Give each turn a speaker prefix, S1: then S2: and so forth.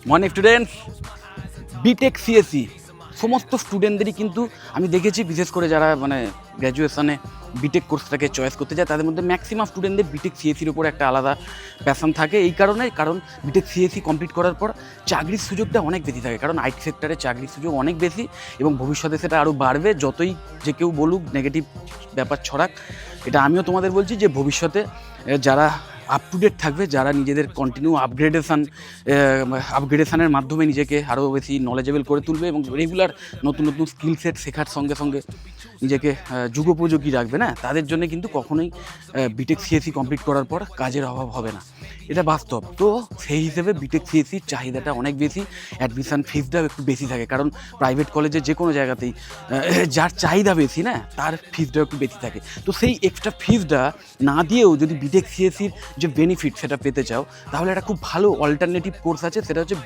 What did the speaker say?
S1: Morning students, B Tech CSC সমস্ত স্টুডেন্টদেরই কিন্তু আমি দেখেছি, বিশেষ করে যারা মানে গ্র্যাজুয়েশনে বিটেক কোর্সটাকে চয়েস করতে যায় তাদের মধ্যে ম্যাক্সিমাম স্টুডেন্টদের বিটেক সিএসসির উপর একটা আলাদা প্যাশন থাকে। এই কারণ বিটেক সিএসসি কমপ্লিট করার পর চাকরির সুযোগটা অনেক বেশি থাকে, কারণ আইটি সেক্টরে চাকরির সুযোগ অনেক বেশি এবং ভবিষ্যতে সেটা আরও বাড়বে। যতই যে কেউ বলুক, নেগেটিভ ব্যাপার ছড়াক, এটা আমিও তোমাদের বলছি যে ভবিষ্যতে যারা আপ টু ডেট থাকবে, যারা নিজেদের কন্টিনিউ আপগ্রেডেশনের মাধ্যমে নিজেকে আরও বেশি নলেজেবল করে তুলবে এবং রেগুলার নতুন নতুন স্কিল সেট শেখার সঙ্গে সঙ্গে নিজেকে যুগোপযোগী রাখবে না, তাদের জন্য কিন্তু কখনোই বিটেক সিএসসি কমপ্লিট করার পর কাজের অভাব হবে না, এটা বাস্তব। তো সেই হিসেবে বিটেক সিএসসির চাহিদাটা অনেক বেশি, অ্যাডমিশান ফিসটাও একটু বেশি থাকে, কারণ প্রাইভেট কলেজে যে কোনো জায়গাতেই যার চাহিদা বেশি না, তার ফিসটাও একটু বেশি থাকে। তো সেই এক্সট্রা ফিসটা না দিয়েও যদি বিটেক সিএসসির যে বেনিফিট সেটা পেতে চাও, তাহলে একটা খুব ভালো অল্টারনেটিভ কোর্স আছে, সেটা হচ্ছে